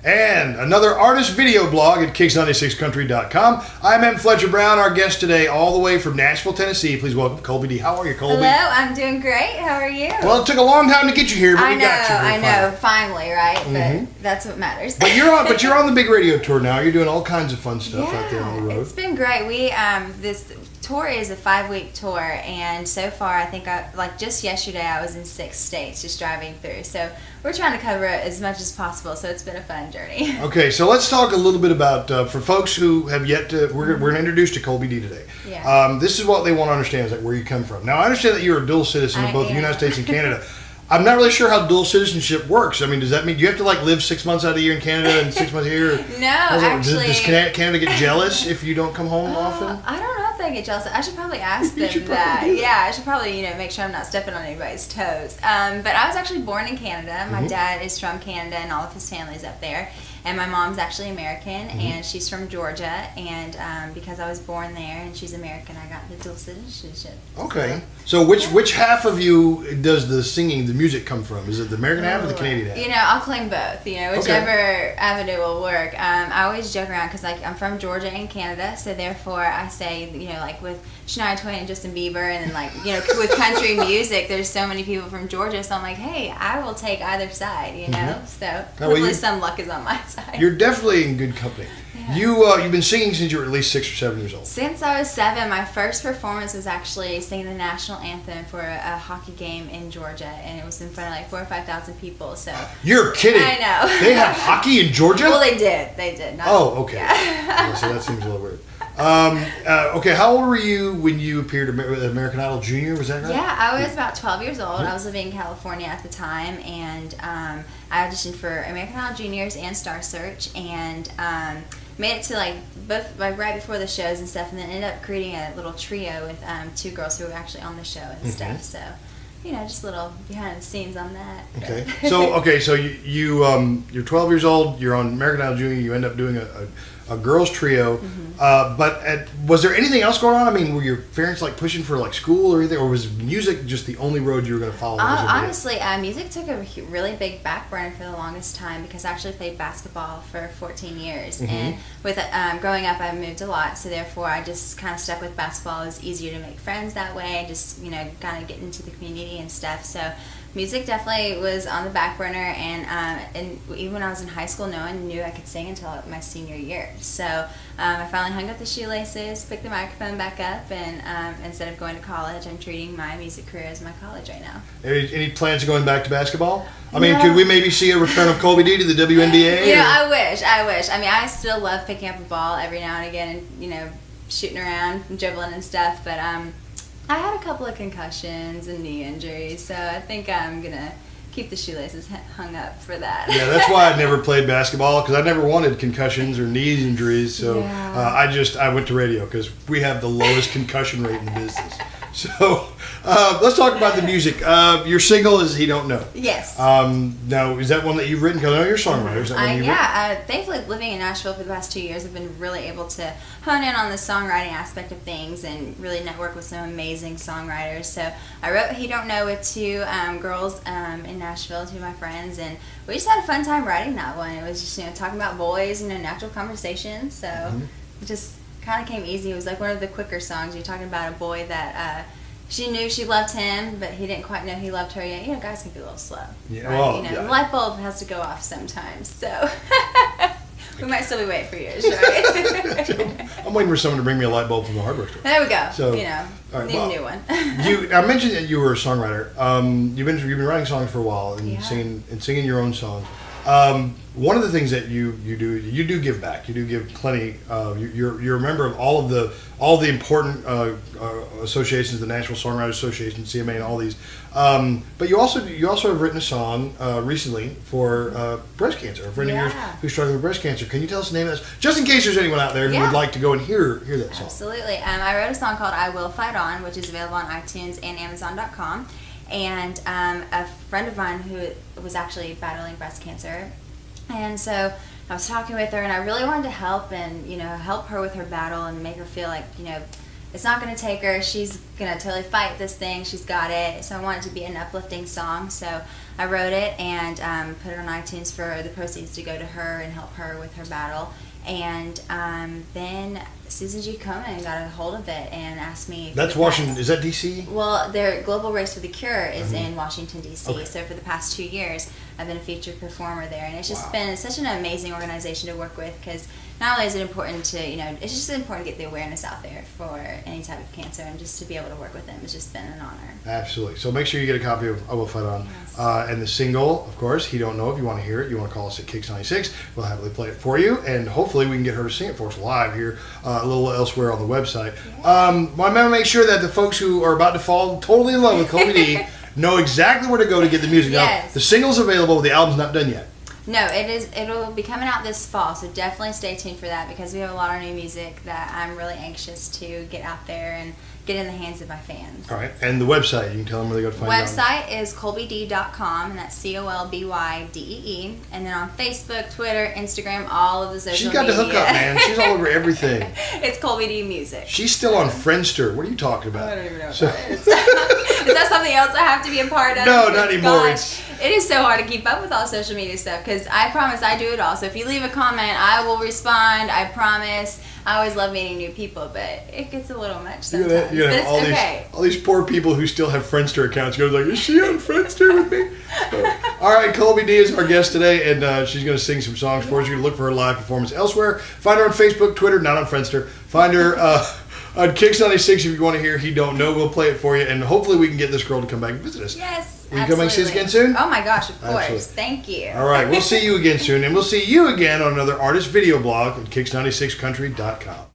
And another artist video blog at KIX96Country.com. I'm Fletcher Brown, our guest today, all the way from Nashville, Tennessee. Please welcome Colby Dee. How are you, Colby? Hello, I'm doing great. How are you? Well, it took a long time to get you here, but we got you here. I know, finally, right? But that's what matters. But you're on the big radio tour now. You're doing all kinds of fun stuff out there on the road. It's been great. We this tour is a 5-week tour, and so far I think just yesterday I was in 6 states just driving through. So we're trying to cover it as much as possible. So it's been a fun journey. Okay, so let's talk a little bit about for folks who have yet to. We're going to introduce to Colby Dee today. Yeah. This is what they want to understand: is like where you come from. Now I understand that you're a dual citizen of both the United States and Canada. I'm not really sure how dual citizenship works. I mean, does that mean you have to live 6 months out of the year in Canada and 6 months here? No, actually. Does Canada get jealous if you don't come home often? I don't know if they get jealous. I should probably ask them that. Yeah, I should probably make sure I'm not stepping on anybody's toes. But I was actually born in Canada. My dad is from Canada, and all of his family's up there. And my mom's actually American, and she's from Georgia. And because I was born there and she's American, I got the dual citizenship. Okay. So which half of you does the singing, the music come from? Is it the American half or the Canadian half? I'll claim both. Whichever avenue will work. I always joke around because I'm from Georgia and Canada, so therefore I say with Shania Twain and Justin Bieber, and then with country music, there's so many people from Georgia, so I'm like, hey, I will take either side. So hopefully some luck is on my side. You're definitely in good company. Yeah. You've been singing since you were at least 6 or 7 years old. Since I was 7, my first performance was actually singing the national anthem for a hockey game in Georgia, and it was in front of 4,000 or 5,000 people. So you're kidding? I know. They have hockey in Georgia? Well, they did. They did. Okay. Yeah, so that seems a little weird. Okay, how old were you when you appeared at American Idol Junior? Was that right? Yeah, I was about 12 years old. I was living in California at the time, and I auditioned for American Idol Juniors and Star Search, and made it to both right before the shows and stuff, and then ended up creating a little trio with 2 girls who were actually on the show and stuff. So just a little behind the scenes on that. Okay. So you're 12 years old. You're on American Idol Junior. You end up doing a girls trio. But was there anything else going on? I mean, were your parents pushing for school or anything, or was music just the only road you were going to follow? Honestly, music took a really big back burner for the longest time because I actually played basketball for 14 years, and with growing up, I moved a lot, so therefore I just kind of stuck with basketball. It was easier to make friends that way, and just kind of get into the community and stuff. So music definitely was on the back burner, and even when I was in high school, no one knew I could sing until my senior year. So I finally hung up the shoelaces, picked the microphone back up, and instead of going to college, I'm treating my music career as my college right now. Any plans of going back to basketball? I mean, could we maybe see a return of Colby Dee to the WNBA? I wish. I mean, I still love picking up a ball every now and again and, shooting around and dribbling and stuff, but I had a couple of concussions and knee injuries, so I think I'm going to keep the shoelaces hung up for that. Yeah, that's why I never played basketball, because I never wanted concussions or knee injuries, so I went to radio because we have the lowest concussion rate in the business. So let's talk about the music. Your single is He Don't Know. Yes. Now, is that one that you've written? Because I know you're a songwriter. Is that one you've written? Thankfully, living in Nashville for the past 2 years, I've been really able to hone in on the songwriting aspect of things and really network with some amazing songwriters. So I wrote He Don't Know with 2 girls in Nashville, 2 of my friends, and we just had a fun time writing that one. It was just talking about boys, natural conversations. So it just kind of came easy. It was one of the quicker songs. You're talking about a boy that she knew she loved him, but he didn't quite know he loved her yet. Guys can be a little slow. Yeah, right? The light bulb has to go off sometimes. So we might still be waiting for years, right? I'm waiting for someone to bring me a light bulb from the hardware store. There we go. So need a new one. I mentioned that you were a songwriter. You've been writing songs for a while and singing your own songs. One of the things that you do give back. You do give plenty. You're a member of all the important associations, the National Songwriters Association, CMA, and all these. But you also have written a song recently for breast cancer. A friend of yours who's struggling with breast cancer. Can you tell us the name of this, just in case there's anyone out there who would like to go and hear that song? Absolutely. I wrote a song called "I Will Fight On," which is available on iTunes and Amazon.com. And a friend of mine who was actually battling breast cancer. And so I was talking with her, and I really wanted to help and, help her with her battle and make her feel like, it's not going to take her. She's gonna totally fight this thing. She's got it. So I want it to be an uplifting song. So I wrote it and put it on iTunes for the proceeds to go to her and help her with her battle. And then Susan G. Komen got a hold of it and asked me. That's Washington. Is that D.C.? Well, their Global Race for the Cure is in Washington, D.C. Okay. So for the past 2 years, I've been a featured performer there. And it's just been such an amazing organization to work with because not only is it important to, it's just important to get the awareness out there for any type of cancer, and just to be able to work with them has just been an honor. Absolutely. So make sure you get a copy of I Will Fight On. Yes. And the single, of course, He Don't Know. If you want to hear it, you want to call us at KIX96. We'll happily play it for you, and hopefully we can get her to sing it for us live here a little elsewhere on the website. Yeah. I want to make sure that the folks who are about to fall totally in love with Colby Dee know exactly where to go to get the music. Yes. Now, the single's available, the album's not done yet. No, it'll be coming out this fall, so definitely stay tuned for that because we have a lot of new music that I'm really anxious to get out there and get in the hands of my fans. All right, and the website, you can tell them where they go to find it. Website is colbydee.com, and that's COLBYDEE. And then on Facebook, Twitter, Instagram, all of the social She's got media. the hookup, man. She's all over everything. It's Colby Dee Music. She's still on Friendster. What are you talking about? I don't even know what that is. Is that something else I have to be a part of? No, not anymore. Gosh, it is so hard to keep up with all social media stuff because I promise I do it all. So if you leave a comment, I will respond. I promise. I always love meeting new people, but it gets a little much sometimes. You're gonna But have it's all these poor people who still have Friendster accounts. Go like, is she on Friendster with me? So, all right, Colby Dee is our guest today, and she's going to sing some songs for us. You're going to look for her live performance elsewhere. Find her on Facebook, Twitter, not on Friendster. Find her on KIX96 if you want to hear He Don't Know. We'll play it for you, and hopefully we can get this girl to come back and visit us. Yes. Will you come and see us again soon? Oh my gosh, of course. Absolutely. Thank you. All right, we'll see you again soon, and we'll see you again on another artist video blog at KIX96country.com.